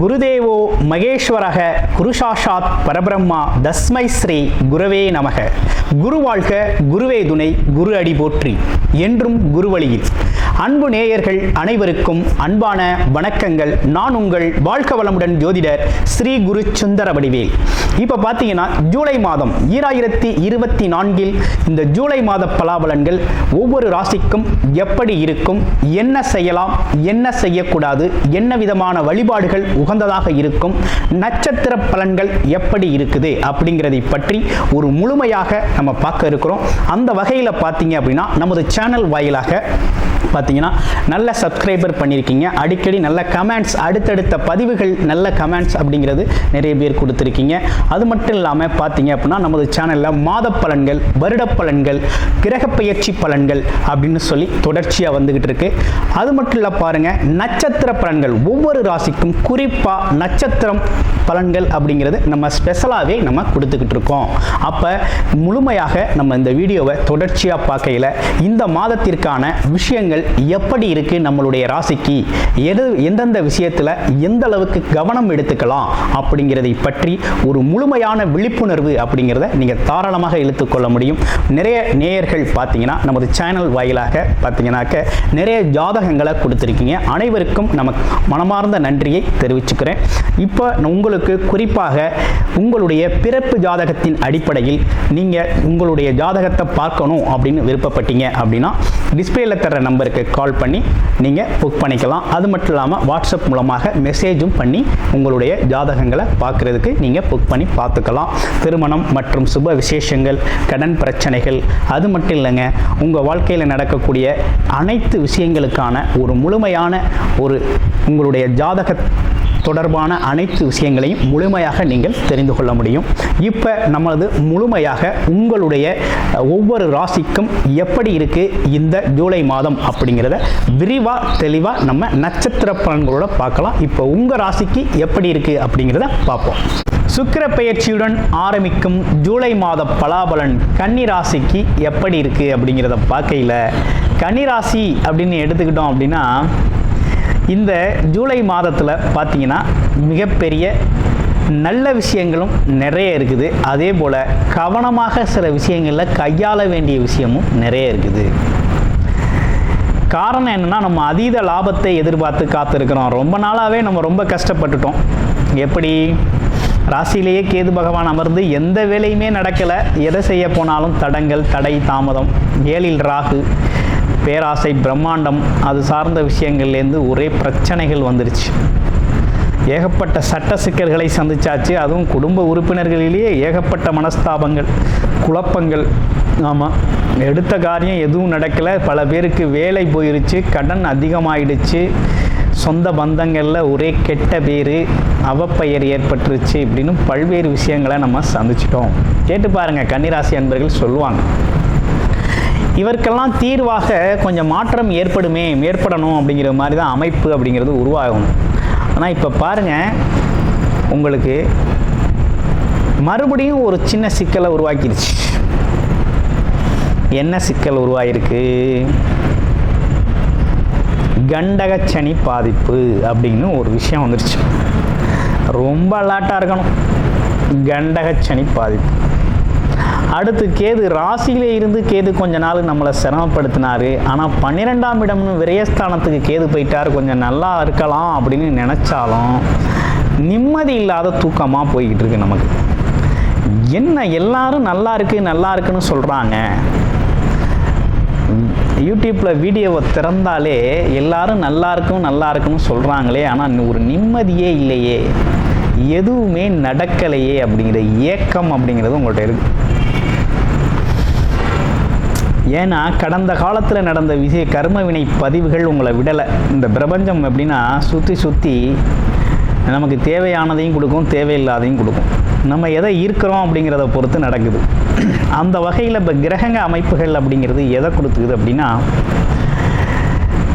குருதேவோ மகேஸ்வரக குருசாஷாத் பரபிரம்மா தஸ்மை ஸ்ரீ குரவே நமக. குரு வாழ்க, குருவே துணை, குரு அடி போற்றி. என்றும் குருவழியில். அன்பு நேயர்கள் அனைவருக்கும் அன்பான வணக்கங்கள். நான் உங்கள் வாழ்க வளமுடன் ஜோதிடர் ஸ்ரீ குரு சுந்தர வடிவேல். இப்போ பார்த்தீங்கன்னா ஜூலை மாதம் 2024 இந்த ஜூலை மாத பலாபலன்கள் ஒவ்வொரு ராசிக்கும் எப்படி இருக்கும், என்ன செய்யலாம், என்ன செய்யக்கூடாது, என்ன விதமான வழிபாடுகள் உகந்ததாக இருக்கும், நட்சத்திர பலன்கள் எப்படி இருக்குது அப்படிங்கிறதை பற்றி ஒரு முழுமையாக நம்ம பார்க்க இருக்கிறோம். அந்த வகையில் பார்த்தீங்க அப்படின்னா நமது சேனல் வாயிலாக பார்த்தீங்கன்னா நல்ல சப்ஸ்கிரைபர் பண்ணியிருக்கீங்க. அடிக்கடி நல்ல கமெண்ட்ஸ், அடுத்தடுத்த பதிவுகள் நல்ல கமெண்ட்ஸ் அப்படிங்கிறது நிறைய பேர் கொடுத்துருக்கீங்க. அது மட்டும் இல்லாமல் பார்த்தீங்க அப்படின்னா நமது சேனலில் மாத பலன்கள், வருட பலன்கள், கிரக பயிற்சி பலன்கள் அப்படின்னு சொல்லி தொடர்ச்சியாக வந்துகிட்டு இருக்கு. அது மட்டும் இல்லை பாருங்க, நட்சத்திர பலன்கள் ஒவ்வொரு ராசிக்கும் குறிப்பாக நட்சத்திரம் பலன்கள் அப்படிங்கிறது நம்ம ஸ்பெஷலாகவே நம்ம கொடுத்துக்கிட்டு இருக்கோம். அப்போ முழுமையாக நம்ம இந்த வீடியோவை தொடர்ச்சியாக பார்க்கையில் இந்த மாதத்திற்கான விஷயங்கள் எப்படி இருக்கு, நம்மளுடைய ராசிக்கு எந்தெந்த விஷயத்துல எந்த அளவுக்கு கவனம் எடுத்துக்கலாம் அப்படிங்கிறதை பற்றி ஒரு முழுமையான விழிப்புணர்வு அப்படிங்கிறத நீங்க தாராளமாக இழுத்துக்கொள்ள முடியும். நிறைய நேயர்கள் பார்த்தீங்கன்னா நமது சேனல் வாயிலாக பார்த்தீங்கன்னாக்க நிறைய ஜாதகங்களை கொடுத்துருக்கீங்க. அனைவருக்கும் நமக்கு மனமார்ந்த நன்றியை தெரிவிச்சுக்கிறேன். இப்போ உங்களுக்கு குறிப்பாக உங்களுடைய பிறப்பு ஜாதகத்தின் அடிப்படையில் நீங்க உங்களுடைய ஜாதகத்தை பார்க்கணும் அப்படின்னு விருப்பப்பட்டீங்க அப்படின்னா டிஸ்பிளேல தர நம்பருக்கு கால் பண்ணி நீங்கள் புக் பண்ணிக்கலாம். அது மட்டும் இல்லாமல் வாட்ஸ்அப் மூலமாக மெசேஜும் பண்ணி உங்களுடைய ஜாதகங்களை பார்க்குறதுக்கு நீங்கள் புக் பண்ணி பார்த்துக்கலாம். திருமணம் மற்றும் சுப விசேஷங்கள், கடன் பிரச்சனைகள், அது மட்டும் இல்லைங்க, உங்கள் வாழ்க்கையில் நடக்கக்கூடிய அனைத்து விஷயங்களுக்கான ஒரு முழுமையான உங்களுடைய ஜாதக தொடர்பான அனைத்து விஷயங்களையும் முழுமையாக நீங்கள் தெரிந்து கொள்ள முடியும். இப்போ நமது முழுமையாக உங்களுடைய ஒவ்வொரு ராசிக்கும் எப்படி இருக்கு இந்த ஜூலை மாதம் அப்படிங்கிறத விரிவாக தெளிவாக நம்ம நட்சத்திர பலன்களோட பார்க்கலாம். இப்போ உங்கள் ராசிக்கு எப்படி இருக்கு அப்படிங்கிறத பார்ப்போம். சுக்கிர பெயர்ச்சியுடன் ஆரம்பிக்கும் ஜூலை மாத பலாபலன் கன்னி ராசிக்கு எப்படி இருக்கு அப்படிங்கிறத பார்க்கையில் கன்னி ராசி அப்படின்னு எடுத்துக்கிட்டோம் அப்படின்னா இந்த ஜூலை மாதத்தில் பார்த்தீங்கன்னா மிகப்பெரிய நல்ல விஷயங்களும் நிறைய இருக்குது. அதே போல் கவனமாக சில விஷயங்களில் கையாள வேண்டிய விஷயமும் நிறைய இருக்குது. காரணம் என்னென்னா, நம்ம அதீத லாபத்தை எதிர்பார்த்து காத்திருக்கிறோம். ரொம்ப நாளாகவே நம்ம ரொம்ப கஷ்டப்பட்டுட்டோம். எப்படி ராசியிலேயே கேது பகவான் அமர்ந்து எந்த வேலையுமே நடக்கலை, எதை செய்ய போனாலும் தடங்கள், தடை, தாமதம், ஏழில் ராகு, பேராசை, பிரம்மாண்டம், அது சார்ந்த விஷயங்கள்லேருந்து ஒரே பிரச்சனைகள் வந்துருச்சு. ஏகப்பட்ட சட்ட சிக்கல்களை சந்திச்சாச்சு. அதுவும் குடும்ப உறுப்பினர்களிலேயே ஏகப்பட்ட மனஸ்தாபங்கள், குழப்பங்கள். ஆமாம், எடுத்த காரியம் எதுவும் நடக்கலை, பல பேருக்கு வேலை போயிருச்சு, கடன் அதிகமாகிடுச்சு, சொந்த பந்தங்களில் ஒரே கெட்ட பேர், அவப்பெயர் ஏற்பட்டுருச்சு, இப்படின்னு பல்வேறு விஷயங்களை நம்ம சந்திச்சிட்டோம். கேட்டு பாருங்கள், கன்னிராசி அன்பர்கள் சொல்லுவாங்க. இவருக்கெல்லாம் தீர்வாக கொஞ்சம் மாற்றம் ஏற்படணும் அப்படிங்கிற மாதிரி தான் அமைப்பு அப்படிங்கிறது உருவாகணும். ஆனால் இப்போ பாருங்கள், உங்களுக்கு மறுபடியும் ஒரு சின்ன சிக்கலை உருவாக்கிடுச்சு. என்ன சிக்கல் உருவாகிருக்கு? கண்டகச்சனி பாதிப்பு அப்படின்னு ஒரு விஷயம் வந்துருச்சு. ரொம்ப அலர்ட்டாக இருக்கணும். கண்டகச்சனி பாதிப்பு. அடுத்து கேது ராசியிலே இருந்து கேது கொஞ்ச நாள் நம்மளை சிரமப்படுத்தினார். ஆனால் 12ஆம் இடம்னு விரயஸ்தானத்துக்கு கேது போயிட்டார். கொஞ்சம் நல்லா இருக்கலாம் அப்படின்னு நினச்சாலும் நிம்மதி இல்லாத தூக்கமாக போய்கிட்டு இருக்கு நமக்கு. என்ன எல்லாரும் நல்லா இருக்குன்னு சொல்கிறாங்க. யூடியூப்பில் வீடியோவை திறந்தாலே எல்லாரும் நல்லா இருக்குன்னு சொல்கிறாங்களே, ஆனால் ஒரு நிம்மதியே இல்லையே, எதுவுமே நடக்கலையே அப்படிங்கிற ஏக்கம் அப்படிங்கிறது உங்கள்கிட்ட இருக்குது. ஏன்னா கடந்த காலத்தில் நடந்த கர்ம வினை பதிவுகள் உங்களை விடலை. இந்த பிரபஞ்சம் எப்படின்னா சுற்றி நமக்கு தேவையானதையும் கொடுக்கும், தேவையில்லாதையும் கொடுக்கும். நம்ம எதை ஈர்க்கிறோம் அப்படிங்கிறத பொறுத்து நடக்குது. அந்த வகையில் இப்போ கிரகங்க அமைப்புகள் அப்படிங்கிறது எதை கொடுக்குது அப்படின்னா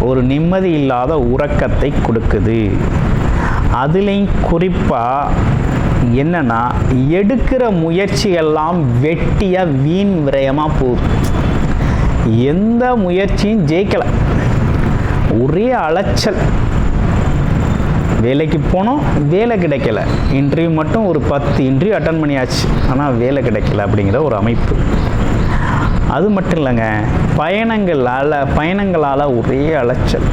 ஒரு நிம்மதி இல்லாத உறக்கத்தை கொடுக்குது. அதுலேயும் குறிப்பாக என்னன்னா, எடுக்கிற முயற்சியெல்லாம் வெட்டியாக வீண் விரயமாக போகுது. எந்த முயற்சியும் ஜெயிக்கலை, ஒரே அலைச்சல். வேலைக்கு போனோம், வேலை கிடைக்கல. இன்டர்வியூ மட்டும் ஒரு 10 இன்டர்வியூ அட்டன் பண்ணியாச்சு, ஆனால் வேலை கிடைக்கல அப்படிங்கிற ஒரு அமைப்பு. அது மட்டும் இல்லைங்க, பயணங்களால் ஒரே அலைச்சல்,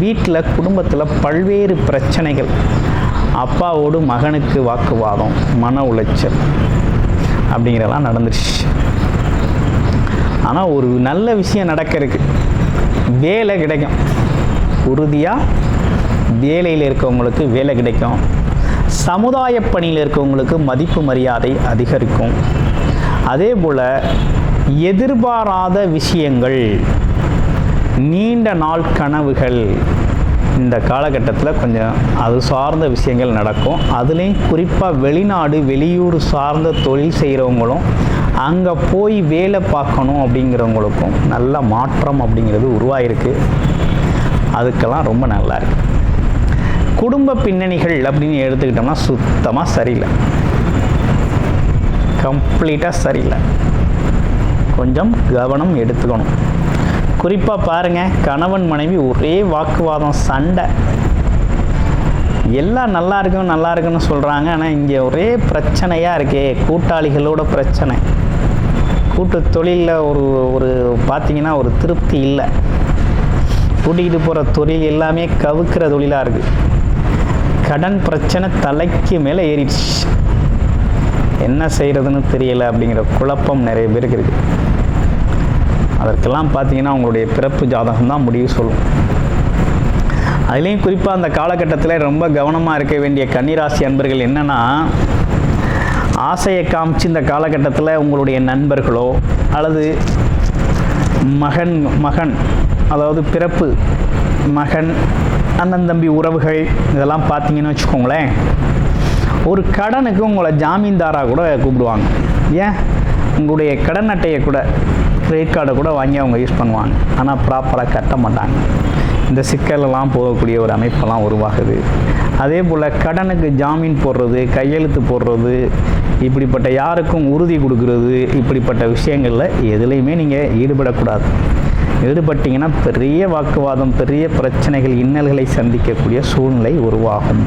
வீட்டில் குடும்பத்தில் பல்வேறு பிரச்சனைகள், அப்பாவோடு மகனுக்கு வாக்குவாதம், மன உளைச்சல் அப்படிங்கிறதெல்லாம் நடந்துருச்சு. ஆனால் ஒரு நல்ல விஷயம் நடக்க இருக்கு, வேலை கிடைக்கும். உறுதியாக வேலையில் இருக்கவங்களுக்கு வேலை கிடைக்கும். சமுதாய பணியில் இருக்கவங்களுக்கு மதிப்பு மரியாதை அதிகரிக்கும். அதே போல் எதிர்பாராத விஷயங்கள், நீண்ட நாள் கனவுகள் இந்த காலகட்டத்தில் கொஞ்சம் அது சார்ந்த விஷயங்கள் நடக்கும். அதுலேயும் குறிப்பாக வெளிநாடு வெளியூர் சார்ந்த தொழில் செய்கிறவங்களும் அங்கே போய் வேலை பார்க்கணும் அப்படிங்கிறவங்களுக்கும் நல்ல மாற்றம் அப்படிங்கிறது உருவாயிருக்கு. அதுக்கெல்லாம் ரொம்ப நல்லா இருக்கு. குடும்ப பின்னணிகள் அப்படின்னு எடுத்துக்கிட்டோம்னா சுத்தமாக சரியில்லை, கம்ப்ளீட்டாக சரியில்லை. கொஞ்சம் கவனம் எடுத்துக்கணும். குறிப்பாக பாருங்கள், கணவன் மனைவி ஒரே வாக்குவாதம், சண்டை. எல்லாம் நல்லா இருக்குன்னு சொல்கிறாங்க, ஆனால் இங்கே ஒரே பிரச்சனையாக இருக்கே. கூட்டாளிகளோட பிரச்சனை, கூட்டு தொழிலில் ஒரு பார்த்தீங்கன்னா ஒரு திருப்தி இல்லை. கூட்டிகிட்டு போகிற தொழில் எல்லாமே கவுக்கிற தொழிலாக இருக்குது. கடன் பிரச்சனை தலைக்கு மேலே ஏறிடுச்சு, என்ன செய்கிறதுன்னு தெரியலை அப்படிங்கிற குழப்பம் நிறைய பேருக்கு இருக்குது. அதற்கெல்லாம் பார்த்தீங்கன்னா உங்களுடைய பிறப்பு ஜாதகம் தான் முடிவு சொல்லும். அதுலேயும் குறிப்பாக அந்த காலகட்டத்தில் ரொம்ப கவனமாக இருக்க வேண்டிய கன்னிராசி அன்பர்கள் என்னென்னா, ஆசையை காமிச்சு இந்த காலகட்டத்தில் உங்களுடைய நண்பர்களோ அல்லது மகன் அதாவது பிறப்பு மகன், அண்ணன் தம்பி உறவுகள் இதெல்லாம் பார்த்தீங்கன்னு வச்சுக்கோங்களேன், ஒரு கடனுக்கு உங்களை ஜாமீன்தாராக கூட கூப்பிடுவாங்க. ஏன், உங்களுடைய கடன் அட்டையை கூட, கிரெடிட் கார்டை கூட வாங்கி அவங்க யூஸ் பண்ணுவாங்க, ஆனால் ப்ராப்பராக கட்ட மாட்டாங்க. இந்த சிக்கலெல்லாம் போகக்கூடிய ஒரு அமைப்பெல்லாம் உருவாகுது. அதே போல் கடனுக்கு ஜாமீன் போடுறது, கையெழுத்து போடுறது, இப்படிப்பட்ட யாருக்கும் உறுதி கொடுக்கறது, இப்படிப்பட்ட விஷயங்களில் எதுலேயுமே நீங்கள் ஈடுபடக்கூடாது. ஈடுபட்டிங்கன்னா பெரிய வாக்குவாதம், பெரிய பிரச்சனைகள், இன்னல்களை சந்திக்கக்கூடிய சூழ்நிலை உருவாகும்.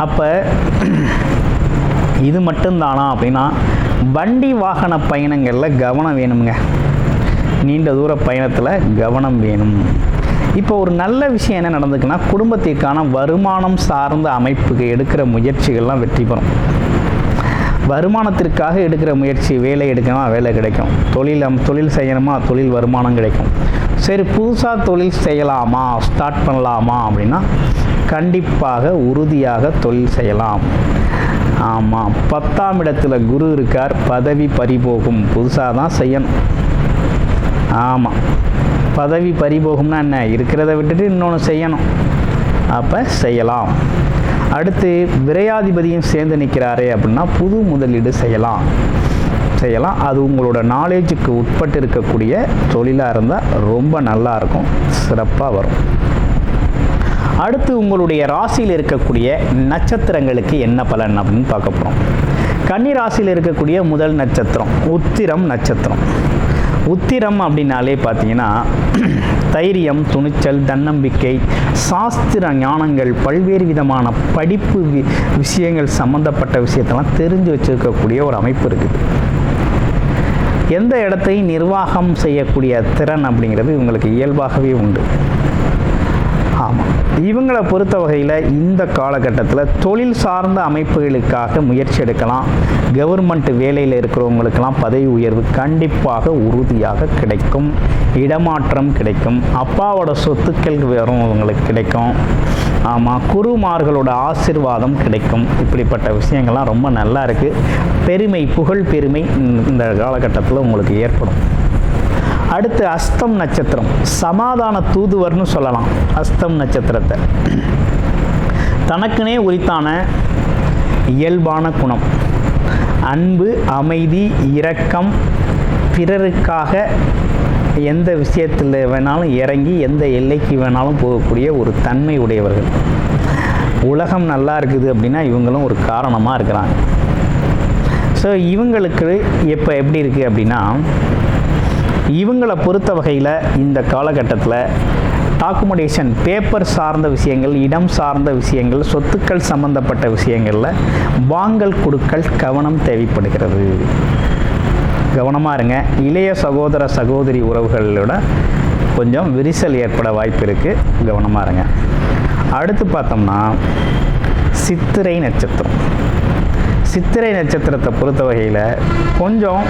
அப்போ இது மட்டும்தானா அப்படின்னா, வண்டி வாகன பயணங்களில் கவனம் வேணுங்க. நீண்ட தூர பயணத்தில் கவனம் வேணும். இப்போ ஒரு நல்ல விஷயம் என்ன நடந்துக்குன்னா, குடும்பத்திற்கான வருமானம் சார்ந்த அமைப்புக்கு எடுக்கிற முயற்சிகள்லாம் வெற்றி பெறும். வருமானத்திற்காக எடுக்கிற முயற்சி, வேலை எடுக்கணுமா வேலை கிடைக்கும், தொழில் செய்யணுமா தொழில் வருமானம் கிடைக்கும். சரி, புதுசாக தொழில் செய்யலாமா, ஸ்டார்ட் பண்ணலாமா அப்படின்னா கண்டிப்பாக உறுதியாக தொழில் செய்யலாம். ஆமாம், 10ஆம் இடத்துல குரு இருக்கார், பதவி பறிபோகும், புதுசாக தான் செய்யணும். ஆமாம், பதவி பறிபோகும்னா என்ன, இருக்கிறத விட்டுட்டு இன்னொன்று செய்யணும், அப்போ செய்யலாம். அடுத்து விரையாதிபதியும் சேர்ந்து நிற்கிறாரே அப்படின்னா புது முதலீடு செய்யலாம். அது உங்களோட நாலேஜுக்கு உட்பட்டு இருக்கக்கூடிய தொழிலாக இருந்தால் ரொம்ப நல்லாயிருக்கும், சிறப்பாக வரும். அடுத்து உங்களுடைய ராசியில் இருக்கக்கூடிய நட்சத்திரங்களுக்கு என்ன பலன் அப்படின்னு பார்க்க போகிறோம். கன்னி ராசியில் இருக்கக்கூடிய முதல் நட்சத்திரம் உத்திரம் நட்சத்திரம். உத்திரம் அப்படின்னாலே பார்த்தீங்கன்னா தைரியம், துணிச்சல், தன்னம்பிக்கை, சாஸ்திர ஞானங்கள், பல்வேறு விதமான படிப்பு விஷயங்கள் சம்மந்தப்பட்ட விஷயத்தெல்லாம் தெரிஞ்சு வச்சுருக்கக்கூடிய ஒரு அமைப்பு இருக்குது. எந்த இடத்தையும் நிர்வாகம் செய்யக்கூடிய திறன் அப்படிங்கிறது இவங்களுக்கு இயல்பாகவே உண்டு. ஆமாம், இவங்களை பொறுத்த வகையில் இந்த காலகட்டத்தில் தொழில் சார்ந்த அமைப்புகளுக்காக முயற்சி எடுக்கலாம். கவர்மெண்ட் வேலையில் இருக்கிறவங்களுக்கெல்லாம் பதவி உயர்வு கண்டிப்பாக உறுதியாக கிடைக்கும். இடமாற்றம் கிடைக்கும். அப்பாவோட சொத்துக்கள் வரும் உங்களுக்கு கிடைக்கும். ஆமாம், குருமார்களோட ஆசீர்வாதம் கிடைக்கும். இப்படிப்பட்ட விஷயங்கள்லாம் ரொம்ப நல்லா இருக்குது. பெருமை, புகழ் பெருமை இந்த காலகட்டத்தில் உங்களுக்கு ஏற்படும். அடுத்து அஸ்தம் நட்சத்திரம், சமாதான தூதுவர்னு சொல்லலாம். அஸ்தம் நட்சத்திரத்தை தனக்குனே உரித்தான இயல்பான குணம், அன்பு, அமைதி, இரக்கம், பிறருக்காக எந்த விஷயத்தில் வேணாலும் இறங்கி எந்த எல்லைக்கு வேணாலும் போகக்கூடிய ஒரு தன்மை உடையவர்கள். உலகம் நல்லா இருக்குது அப்படின்னா இவங்களும் ஒரு காரணமாக இருக்கிறாங்க. ஸோ இவங்களுக்கு இப்போ எப்படி இருக்குது அப்படின்னா, இவங்களை பொறுத்த வகையில் இந்த காலகட்டத்தில் டாக்குமெண்டேஷன் பேப்பர் சார்ந்த விஷயங்கள், இடம் சார்ந்த விஷயங்கள், சொத்துக்கள் சம்பந்தப்பட்ட விஷயங்களில் வாங்கல் கொடுக்கல் கவனம் தேவைப்படுகிறது. கவனமாக இருங்க. இளைய சகோதர சகோதரி உறவுகளோட கொஞ்சம் விரிசல் ஏற்பட வாய்ப்பு இருக்குது, கவனமாக இருங்க. அடுத்து பார்த்தோம்னா சித்திரை நட்சத்திரம். சித்திரை நட்சத்திரத்தை பொறுத்த வகையில் கொஞ்சம்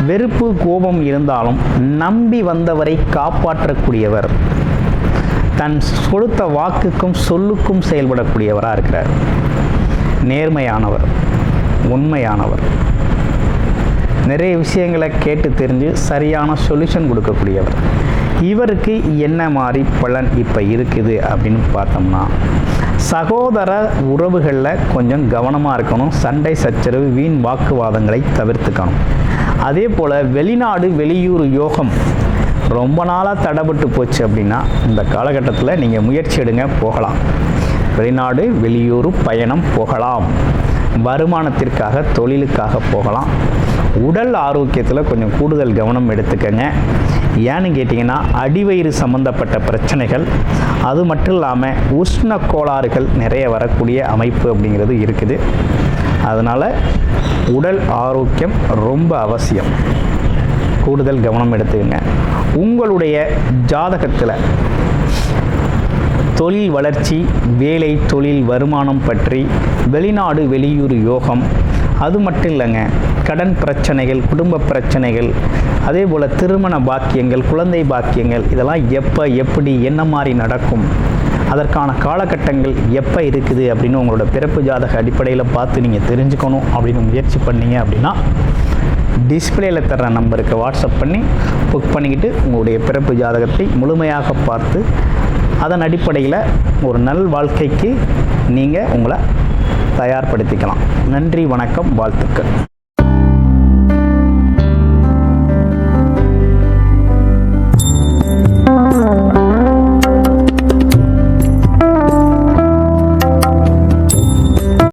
வெறுப்பு கோபம் இருந்தாலும் நம்பி வந்தவரை காப்பாற்றக்கூடியவர், தன் கொடுத்த வாக்குக்கும் சொல்லுக்கும் செயல்படக்கூடியவராக இருக்கிறார். நேர்மையானவர், உண்மையானவர், நிறைய விஷயங்களை கேட்டு தெரிஞ்சு சரியான சொல்யூஷன் கொடுக்கக்கூடியவர். இவருக்கு என்ன மாதிரி பலன் இப்போ இருக்குது அப்படின்னு பார்த்தோம்னா, சகோதர உறவுகளில் கொஞ்சம் கவனமாக இருக்கணும். சண்டை சச்சரவு வீண் வாக்குவாதங்களை தவிர்த்துக்கணும். அதே போல் வெளிநாடு வெளியூர் யோகம் ரொம்ப நாளாக தடைபட்டு போச்சு அப்படின்னா இந்த காலகட்டத்தில் நீங்கள் முயற்சி எடுங்க, போகலாம். வெளிநாடு வெளியூர் பயணம் போகலாம். வருமானத்திற்காக தொழிலுக்காக போகலாம். உடல் ஆரோக்கியத்தில் கொஞ்சம் கூடுதல் கவனம் எடுத்துக்கங்க. ஏன்னு கேட்டிங்கன்னா அடிவயிறு சம்மந்தப்பட்ட பிரச்சனைகள், அது மட்டும் இல்லாமல் உஷ்ண கோளாறுகள் நிறைய வரக்கூடிய அமைப்பு அப்படிங்கிறது இருக்குது. அதனால் உடல் ஆரோக்கியம் ரொம்ப அவசியம், கூடுதல் கவனம் எடுத்துக்கங்க. உங்களுடைய ஜாதகத்தில் தொழில் வளர்ச்சி, வேலை தொழில் வருமானம் பற்றி, வெளிநாடு வெளியூர் யோகம், அது மட்டும் இல்லைங்க, கடன் பிரச்சனைகள், குடும்ப பிரச்சனைகள், அதே போல் திருமண பாக்கியங்கள், குழந்தை பாக்கியங்கள், இதெல்லாம் எப்போ எப்படி என்ன மாதிரி நடக்கும், அதற்கான காலகட்டங்கள் எப்போ இருக்குது அப்படின்னு உங்களோட பிறப்பு ஜாதக அடிப்படையில் பார்த்து நீங்கள் தெரிஞ்சுக்கணும் அப்படின்னு முயற்சி பண்ணீங்க அப்படின்னா டிஸ்பிளேயில் தர்ற நம்பருக்கு வாட்ஸ்அப் பண்ணி புக் பண்ணிக்கிட்டு உங்களுடைய பிறப்பு ஜாதகத்தை முழுமையாக பார்த்து அதன் அடிப்படையில் ஒரு நல் வாழ்க்கைக்கு நீங்கள் உங்களை தயார்படுத்திக்கலாம். நன்றி, வணக்கம், வாழ்த்துக்கள்.